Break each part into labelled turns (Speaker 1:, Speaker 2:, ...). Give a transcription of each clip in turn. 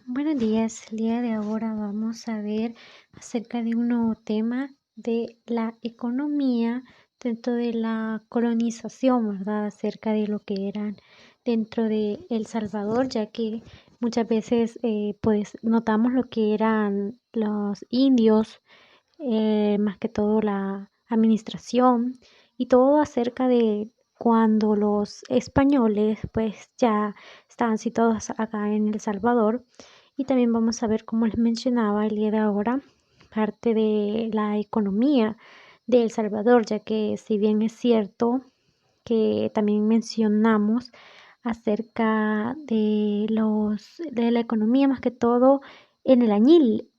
Speaker 1: Buenos días, el día de ahora vamos a ver acerca de un nuevo tema de la economía dentro de la colonización, ¿verdad? Acerca de lo que eran dentro de El Salvador, ya que muchas veces pues notamos lo que eran los indios, más que todo la administración y todo acerca de cuando los españoles pues ya estaban situados acá en El Salvador. Y también vamos a ver, como les mencionaba el día de ahora, parte de la economía de El Salvador, ya que si bien es cierto que también mencionamos acerca de la economía, más que todo en el añil.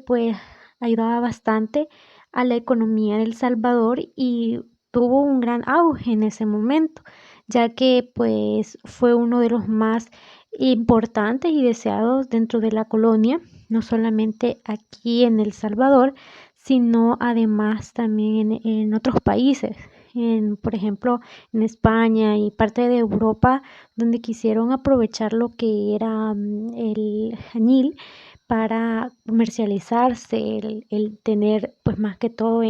Speaker 1: Pues ayudaba bastante a la economía de El Salvador y tuvo un gran auge en ese momento, ya que pues fue uno de los más importantes y deseados dentro de la colonia, no solamente aquí en El Salvador, sino además también en otros países, por ejemplo, en España y parte de Europa, donde quisieron aprovechar lo que era el añil para comercializarse, el tener pues más que todo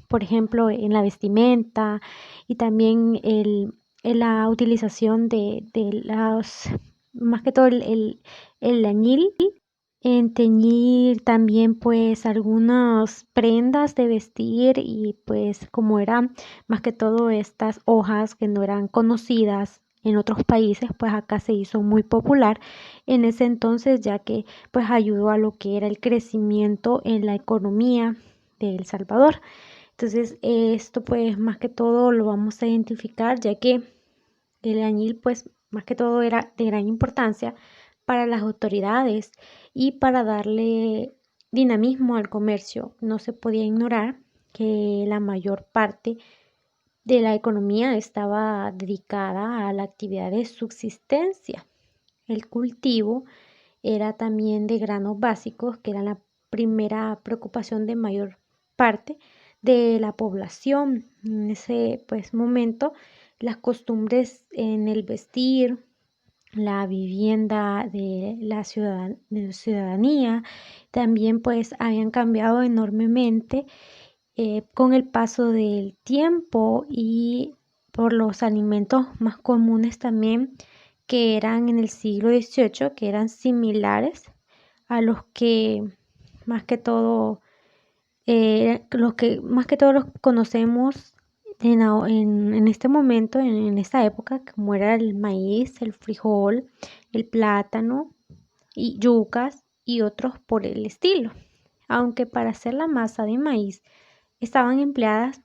Speaker 1: por ejemplo, en la vestimenta y también en la utilización de más que todo el añil en teñir también pues algunas prendas de vestir y pues como eran más que todo estas hojas que no eran conocidas en otros países, pues acá se hizo muy popular en ese entonces, ya que pues ayudó a lo que era el crecimiento en la economía de El Salvador. Entonces esto pues más que todo lo vamos a identificar, ya que el añil pues más que todo era de gran importancia para las autoridades y para darle dinamismo al comercio. No se podía ignorar que la mayor parte de la economía estaba dedicada a la actividad de subsistencia. El cultivo era también de granos básicos, que era la primera preocupación de mayor parte de la población. En ese pues momento, las costumbres en el vestir, la vivienda de la ciudadanía, también pues habían cambiado enormemente con el paso del tiempo y por los alimentos más comunes también que eran en el siglo XVIII, que eran similares a los que más que todo los conocemos en este momento, en esta época, como era el maíz, el frijol, el plátano y yucas y otros por el estilo. Aunque para hacer la masa de maíz estaban empleadas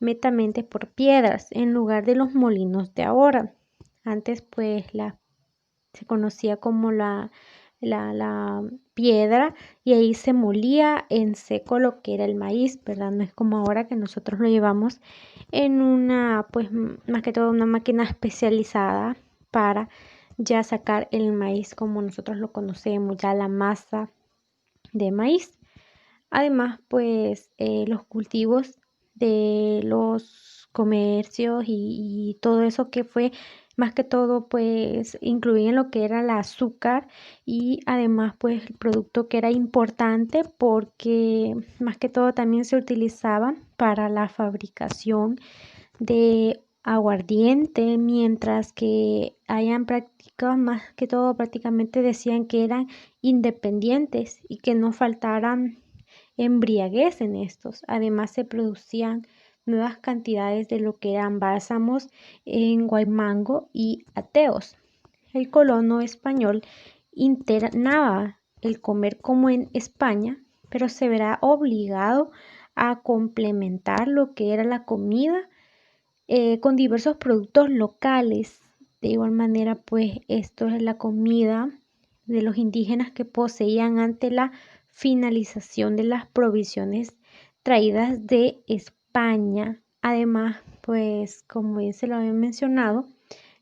Speaker 1: netamente por piedras en lugar de los molinos de ahora. Antes pues se conocía como la piedra y ahí se molía en seco lo que era el maíz, ¿verdad? No es como ahora que nosotros lo llevamos en una, pues más que todo una máquina especializada para ya sacar el maíz como nosotros lo conocemos, ya la masa de maíz. Además, pues los cultivos de los comercios y todo eso que fue más que todo pues incluían lo que era el azúcar y además pues el producto que era importante porque más que todo también se utilizaba para la fabricación de aguardiente, mientras que hayan practicado más que todo prácticamente decían que eran independientes y que no faltaran embriaguez en estos. Además se producían nuevas cantidades de lo que eran bálsamos en Guaymango y Ateos. El colono español internaba el comer como en España, pero se verá obligado a complementar lo que era la comida con diversos productos locales. De igual manera, pues esto es la comida de los indígenas que poseían ante la finalización de las provisiones traídas de España. Además, pues como bien se lo había mencionado,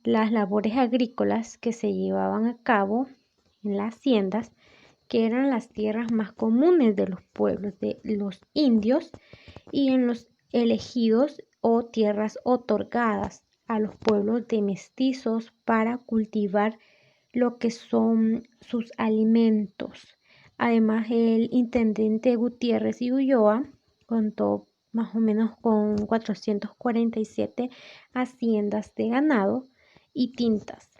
Speaker 1: las labores agrícolas que se llevaban a cabo en las haciendas, que eran las tierras más comunes de los pueblos de los indios, y en los elegidos o tierras otorgadas a los pueblos de mestizos para cultivar lo que son sus alimentos. Además, el intendente Gutiérrez y Ulloa contó más o menos con 447 haciendas de ganado y tintas,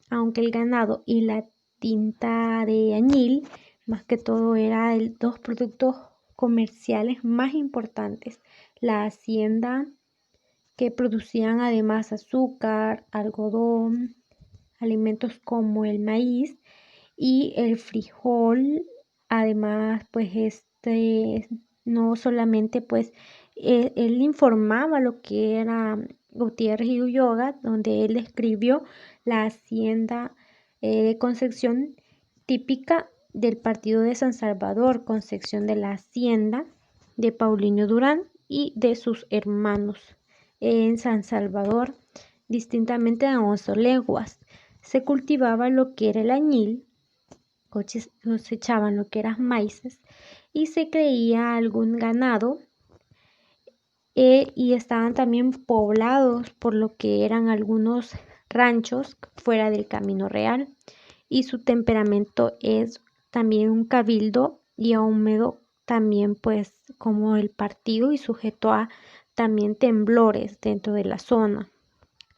Speaker 1: aunque el ganado y la tinta de añil más que todo era dos productos comerciales más importantes. La hacienda que producían además azúcar, algodón, alimentos como el maíz y el frijol. Además, pues no solamente pues él informaba lo que era Gutiérrez y Ulloa, donde él escribió la hacienda de Concepción típica del partido de San Salvador, Concepción de la Hacienda de Paulino Durán y de sus hermanos en San Salvador, distintamente a 11 leguas. Se cultivaba lo que era el añil, cosechaban lo que eran maíces y se creía algún ganado y estaban también poblados por lo que eran algunos ranchos fuera del camino real y su temperamento es también un cabildo y húmedo también pues como el partido y sujeto a también temblores dentro de la zona.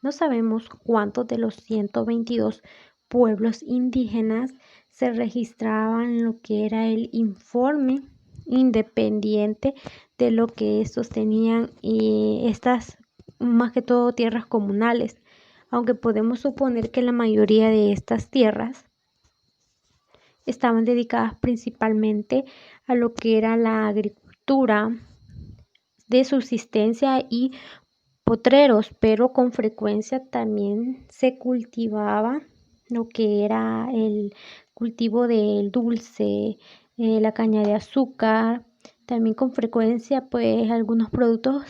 Speaker 1: No sabemos cuántos de los 122 pueblos indígenas se registraban en lo que era el informe independiente de lo que estos tenían y estas más que todo tierras comunales, aunque podemos suponer que la mayoría de estas tierras estaban dedicadas principalmente a lo que era la agricultura de subsistencia y potreros, pero con frecuencia también se cultivaba lo que era el cultivo del dulce, la caña de azúcar, también con frecuencia pues algunos productos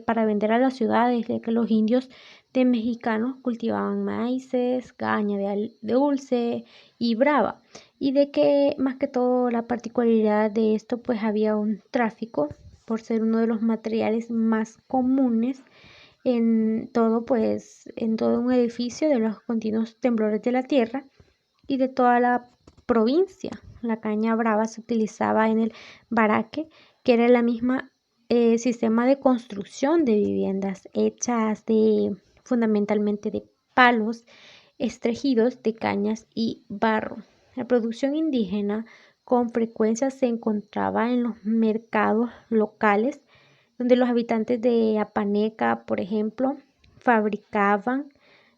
Speaker 1: para vender a las ciudades, ya que los indios de mexicanos cultivaban maíces, caña de dulce y brava, y de que más que todo la particularidad de esto pues había un tráfico por ser uno de los materiales más comunes en todo un edificio de los continuos temblores de la tierra y de toda la provincia. La caña brava se utilizaba en el baraque, que era la misma sistema de construcción de viviendas hechas fundamentalmente de palos estregidos de cañas y barro. La producción indígena con frecuencia se encontraba en los mercados locales, donde los habitantes de Apaneca, por ejemplo, fabricaban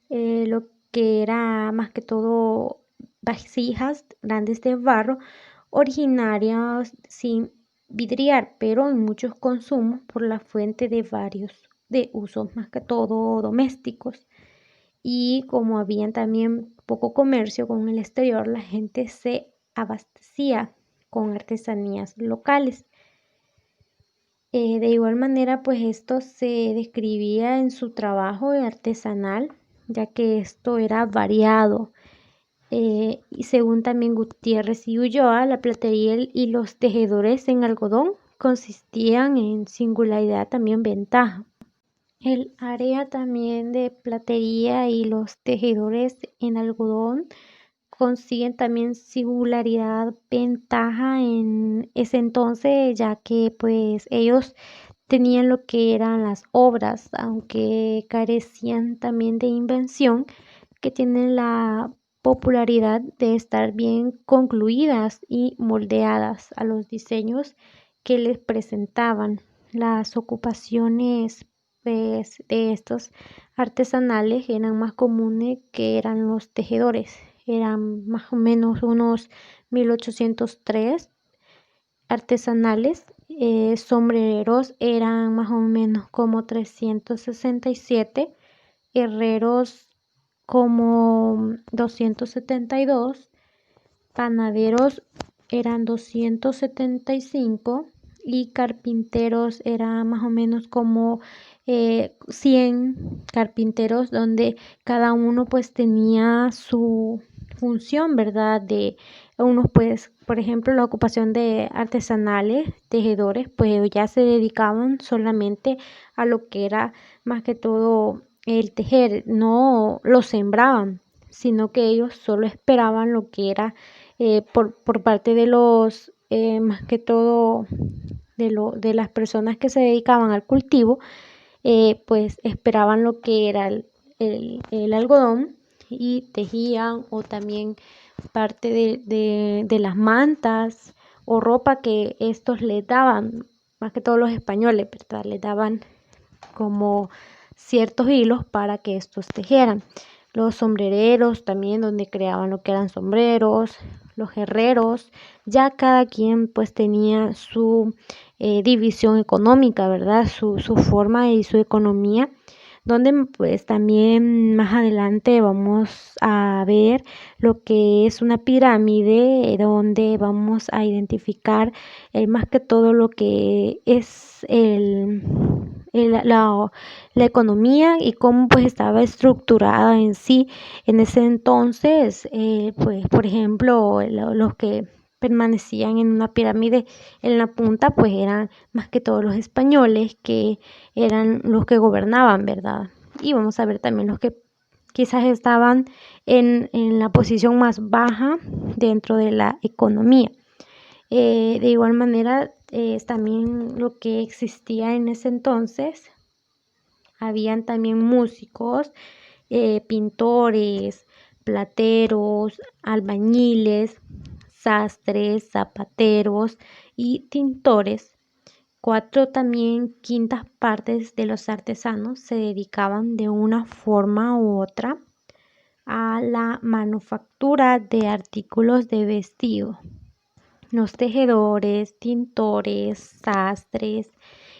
Speaker 1: lo que era más que todo vasijas grandes de barro, originarias sin vidriar, pero en muchos consumos por la fuente de varios de usos más que todo domésticos. Y como habían también poco comercio con el exterior, la gente se abastecía con artesanías locales. De igual manera, pues esto se describía en su trabajo artesanal, ya que esto era variado. Y según también Gutiérrez y Ulloa, la platería y los tejedores en algodón consistían en singularidad también ventaja. El área también de platería y los tejedores en algodón consiguen también singularidad, ventaja en ese entonces, ya que pues ellos tenían lo que eran las obras, aunque carecían también de invención, que tienen la popularidad de estar bien concluidas y moldeadas a los diseños que les presentaban. Las ocupaciones pues, de estos artesanales eran más comunes que eran los tejedores. Eran más o menos unos 1803 artesanales. Sombreros eran más o menos como 367, herreros como 272, panaderos eran 275 y carpinteros eran más o menos como 100 carpinteros, donde cada uno pues tenía su función, ¿verdad? De unos pues, por ejemplo, la ocupación de artesanales, tejedores, pues ya se dedicaban solamente a lo que era más que todo el tejer, no lo sembraban, sino que ellos solo esperaban lo que era por parte de los, más que todo, de las personas que se dedicaban al cultivo, pues esperaban lo que era el algodón y tejían, o también parte de las mantas o ropa que estos les daban, más que todos los españoles, ¿verdad? Les daban como ciertos hilos para que estos tejieran. Los sombrereros también, donde creaban lo que eran sombreros, los herreros, ya cada quien pues tenía su división económica, ¿verdad? Su forma y su economía, donde pues también más adelante vamos a ver lo que es una pirámide, donde vamos a identificar más que todo lo que es la economía y cómo pues estaba estructurada en sí. En ese entonces, pues por ejemplo, los que permanecían en una pirámide en la punta, pues eran más que todos los españoles, que eran los que gobernaban, ¿verdad? Y vamos a ver también los que quizás estaban en la posición más baja dentro de la economía. De igual manera, también lo que existía en ese entonces, habían también músicos, pintores, plateros, albañiles, sastres, zapateros y tintores. Cuatro también quintas partes de los artesanos se dedicaban de una forma u otra a la manufactura de artículos de vestido. Los tejedores, tintores, sastres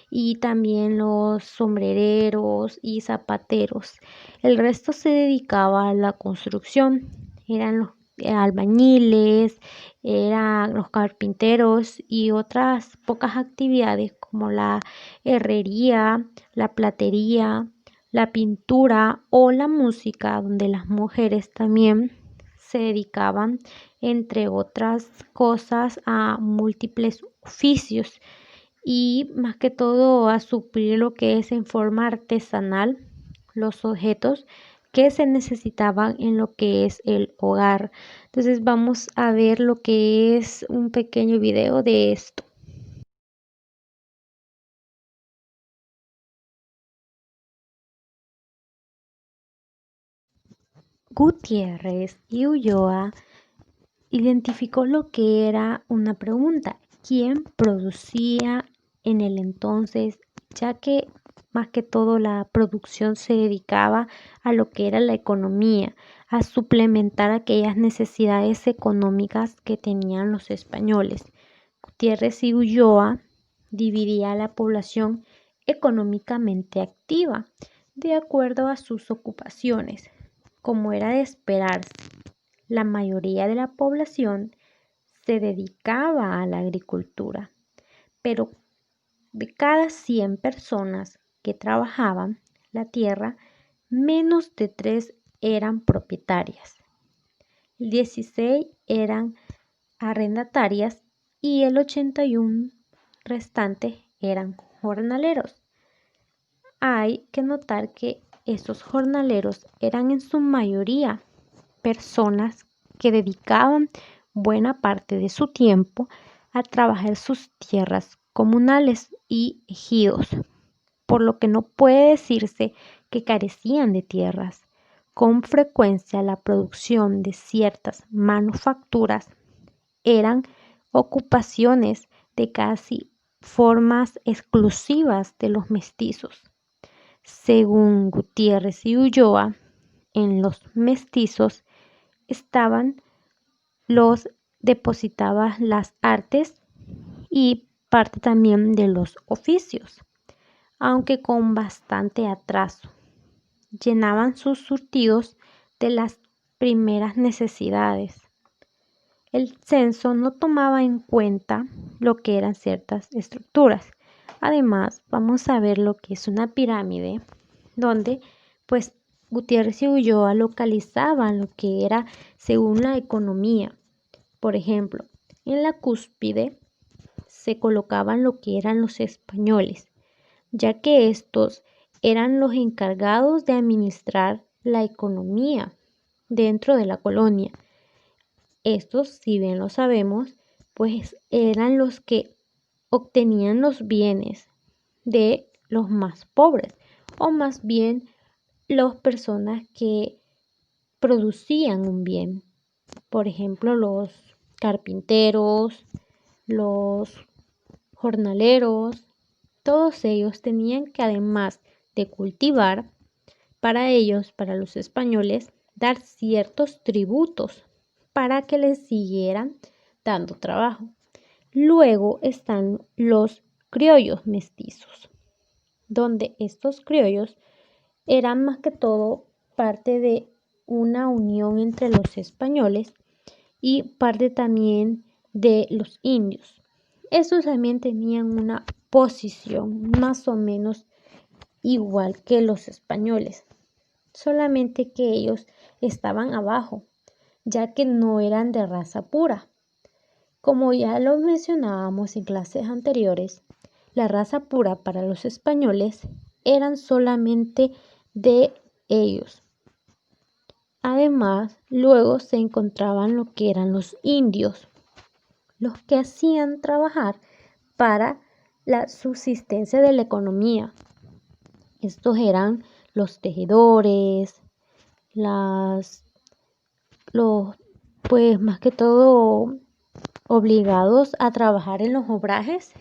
Speaker 1: y también los sombrereros y zapateros. El resto se dedicaba a la construcción. Eran los albañiles, eran los carpinteros y otras pocas actividades como la herrería, la platería, la pintura o la música, donde las mujeres también se dedicaban, entre otras cosas, a múltiples oficios y más que todo a suplir lo que es en forma artesanal los objetos que se necesitaban en lo que es el hogar. Entonces vamos a ver lo que es un pequeño video de esto. Gutiérrez y Ulloa identificó lo que era una pregunta: ¿quién producía en el entonces? Ya que más que todo la producción se dedicaba a lo que era la economía, a suplementar aquellas necesidades económicas que tenían los españoles. Gutiérrez y Ulloa dividía a la población económicamente activa de acuerdo a sus ocupaciones, como era de esperarse. La mayoría de la población se dedicaba a la agricultura, pero de cada 100 personas que trabajaban la tierra, menos de 3 eran propietarias, 16 eran arrendatarias y el 81 restante eran jornaleros. Hay que notar que estos jornaleros eran en su mayoría personas que dedicaban buena parte de su tiempo a trabajar sus tierras comunales y ejidos, por lo que no puede decirse que carecían de tierras. Con frecuencia la producción de ciertas manufacturas eran ocupaciones de casi formas exclusivas de los mestizos. Según Gutiérrez y Ulloa, en los mestizos estaban los depositaban las artes y parte también de los oficios, aunque con bastante atraso. Llenaban sus surtidos de las primeras necesidades. El censo no tomaba en cuenta lo que eran ciertas estructuras. Además, vamos a ver lo que es una pirámide, donde pues Gutiérrez y Ulloa localizaban lo que era según la economía. Por ejemplo, en la cúspide se colocaban lo que eran los españoles, ya que estos eran los encargados de administrar la economía. dentro de la colonia. Estos, si bien lo sabemos, pues eran los que obtenían los bienes de los más pobres, o más bien las personas que producían un bien. Por ejemplo, los carpinteros, los jornaleros, todos ellos tenían que, además de cultivar, para ellos, para los españoles, dar ciertos tributos para que les siguieran dando trabajo. Luego están los criollos mestizos, donde estos criollos eran más que todo parte de una unión entre los españoles y parte también de los indios. Estos también tenían una posición más o menos igual que los españoles, solamente que ellos estaban abajo, ya que no eran de raza pura. Como ya lo mencionábamos en clases anteriores, la raza pura para los españoles eran solamente de ellos. Además, luego se encontraban lo que eran los indios, los que hacían trabajar para la subsistencia de la economía. Estos eran los tejedores, pues más que todo obligados a trabajar en los obrajes,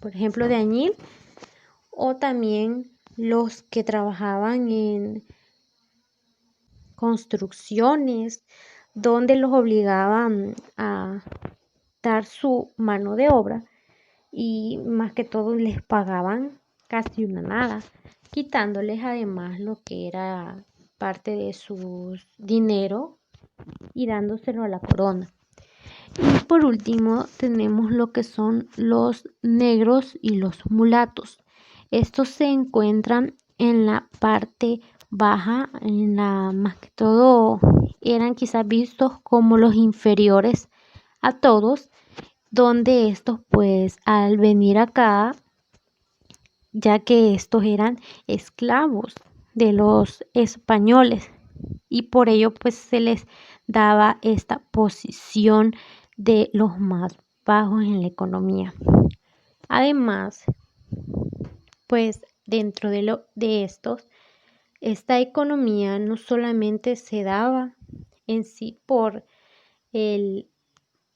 Speaker 1: por ejemplo de añil, o también los que trabajaban en construcciones, donde los obligaban a dar su mano de obra y más que todo les pagaban casi una nada, quitándoles además lo que era parte de su dinero y dándoselo a la corona. Y por último tenemos lo que son los negros y los mulatos. Estos se encuentran en la parte baja, más que todo eran quizás vistos como los inferiores a todos, donde estos pues al venir acá, ya que estos eran esclavos de los españoles y por ello pues se les daba esta posición de los más bajos en la economía. Además, pues dentro de estos, esta economía no solamente se daba en sí por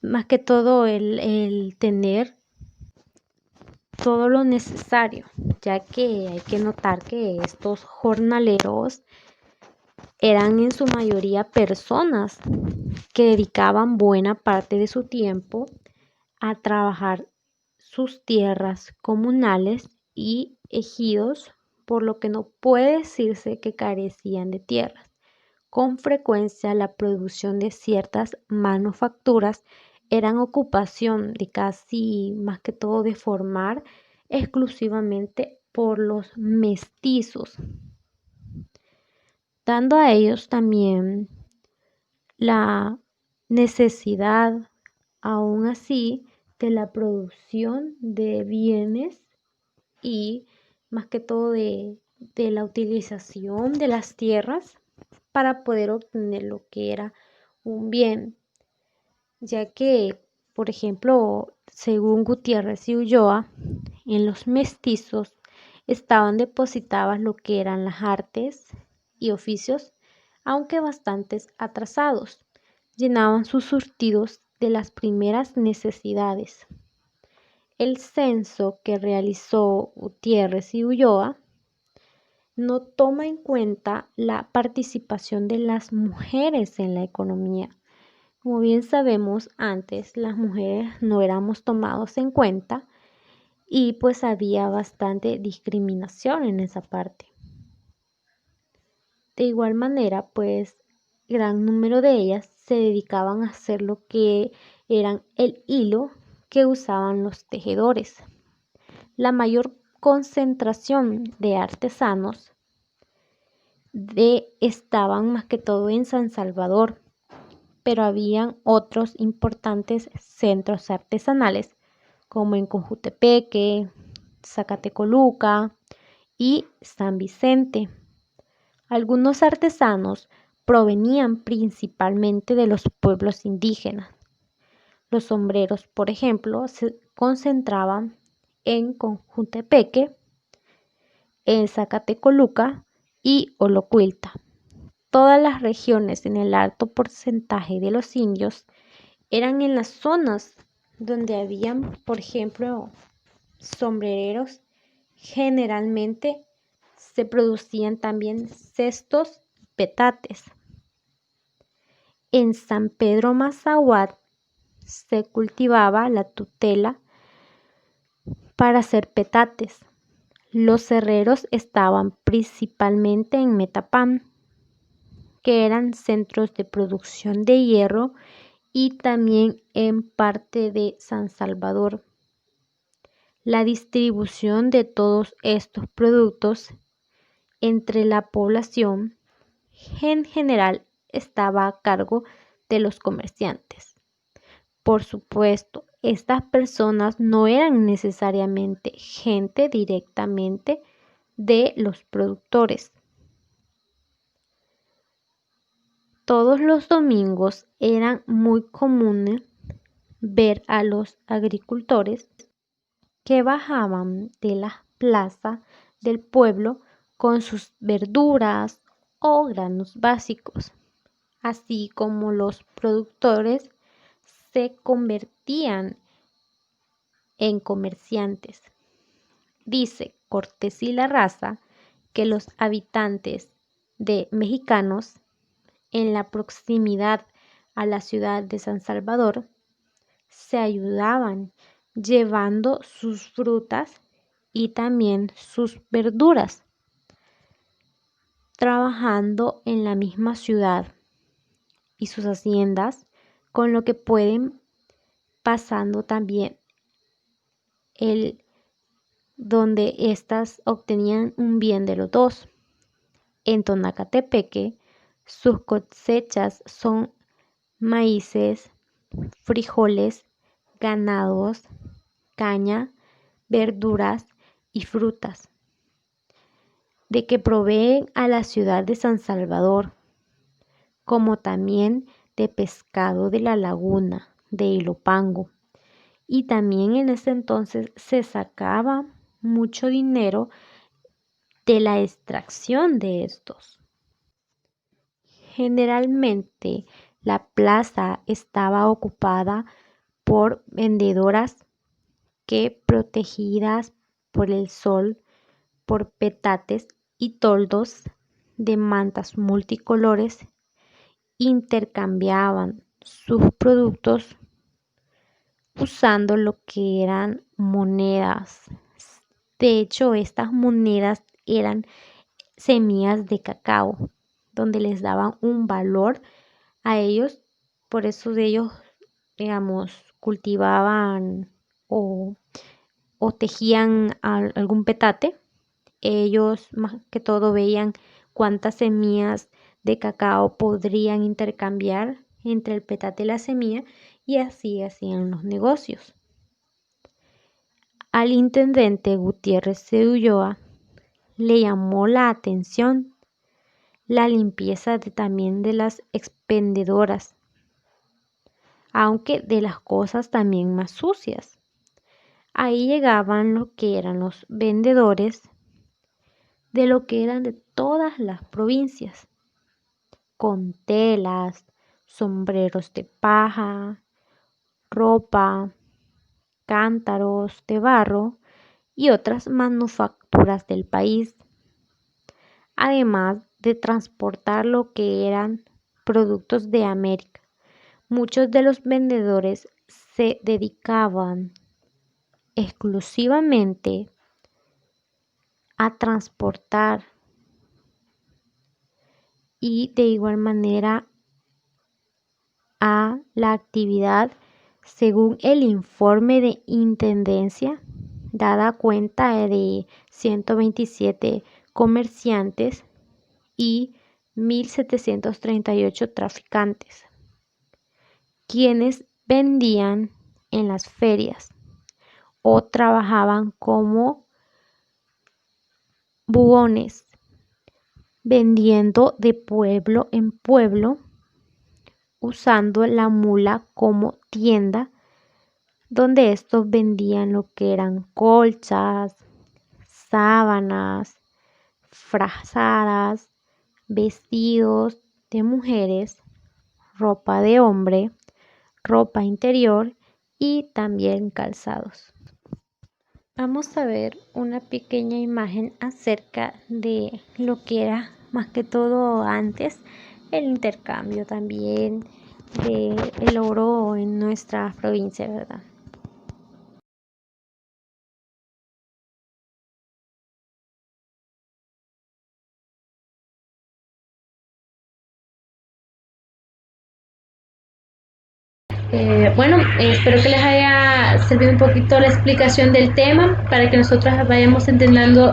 Speaker 1: más que todo el tener todo lo necesario, ya que hay que notar que estos jornaleros eran en su mayoría personas que dedicaban buena parte de su tiempo a trabajar sus tierras comunales y ejidos, por lo que no puede decirse que carecían de tierras. Con frecuencia, la producción de ciertas manufacturas eran ocupación de casi más que todo de formar exclusivamente por los mestizos, dando a ellos también la necesidad, aún así, de la producción de bienes y más que todo de la utilización de las tierras para poder obtener lo que era un bien, ya que, por ejemplo, según Gutiérrez y Ulloa, en los mestizos estaban depositadas lo que eran las artes y oficios, aunque bastantes atrasados, llenaban sus surtidos de las primeras necesidades. El censo que realizó Gutiérrez y Ulloa no toma en cuenta la participación de las mujeres en la economía. Como bien sabemos, antes las mujeres no éramos tomados en cuenta y pues había bastante discriminación en esa parte. De igual manera, pues gran número de ellas se dedicaban a hacer lo que eran el hilo que usaban los tejedores. La mayor concentración de artesanos estaban más que todo en San Salvador, pero habían otros importantes centros artesanales como en Cojutepeque, Zacatecoluca y San Vicente. Algunos artesanos provenían principalmente de los pueblos indígenas. Los sombreros, por ejemplo, se concentraban en Conjuntepeque, en Zacatecoluca y Olocuilta. Todas las regiones en el alto porcentaje de los indios eran en las zonas donde habían, por ejemplo, sombrereros. Generalmente se producían también cestos y petates. En San Pedro Mazahuat se cultivaba la tutela para hacer petates. Los herreros estaban principalmente en Metapán, que eran centros de producción de hierro, y también en parte de San Salvador. La distribución de todos estos productos entre la población en general estaba a cargo de los comerciantes. Por supuesto, estas personas no eran necesariamente gente directamente de los productores. Todos los domingos eran muy comunes ver a los agricultores que bajaban de la plaza del pueblo con sus verduras o granos básicos, así como los productores se convertían en comerciantes. Dice Cortés y Larraza que los habitantes de mexicanos en la proximidad a la ciudad de San Salvador se ayudaban llevando sus frutas y también sus verduras, trabajando en la misma ciudad y sus haciendas, con lo que pueden pasando también donde éstas obtenían un bien de los dos. En Tonacatepeque, sus cosechas son maíces, frijoles, ganados, caña, verduras y frutas, de que proveen a la ciudad de San Salvador, como también de pescado de la laguna de Ilopango. Y también en ese entonces se sacaba mucho dinero de la extracción de estos. Generalmente la plaza estaba ocupada por vendedoras que, protegidas por el sol, por petates y toldos de mantas multicolores, intercambiaban sus productos usando lo que eran monedas. De hecho, estas monedas eran semillas de cacao, donde les daban un valor a ellos. Por eso de ellos, digamos, cultivaban o tejían algún petate. Ellos más que todo veían cuántas semillas de cacao podrían intercambiar entre el petate y la semilla, y así hacían los negocios. Al intendente Gutiérrez de Ulloa le llamó la atención la limpieza también de las expendedoras, aunque de las cosas también más sucias. Ahí llegaban lo que eran los vendedores de lo que eran de todas las provincias, con telas, sombreros de paja, ropa, cántaros de barro y otras manufacturas del país, además de transportar lo que eran productos de América. Muchos de los vendedores se dedicaban exclusivamente a transportar y de igual manera a la actividad, según el informe de intendencia, dada cuenta de 127 comerciantes y 1.738 traficantes, quienes vendían en las ferias o trabajaban como buhones vendiendo de pueblo en pueblo, usando la mula como tienda, donde estos vendían lo que eran colchas, sábanas, frazadas, vestidos de mujeres, ropa de hombre, ropa interior y también calzados. Vamos a ver una pequeña imagen acerca de lo que era más que todo antes el intercambio también del oro en nuestra provincia, ¿verdad? Bueno, espero que les haya servido un poquito la explicación del tema para que nosotros vayamos entendiendo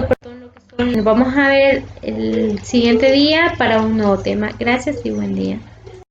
Speaker 1: perdón, lo que son. Nos vamos a ver el siguiente día para un nuevo tema. Gracias y buen día.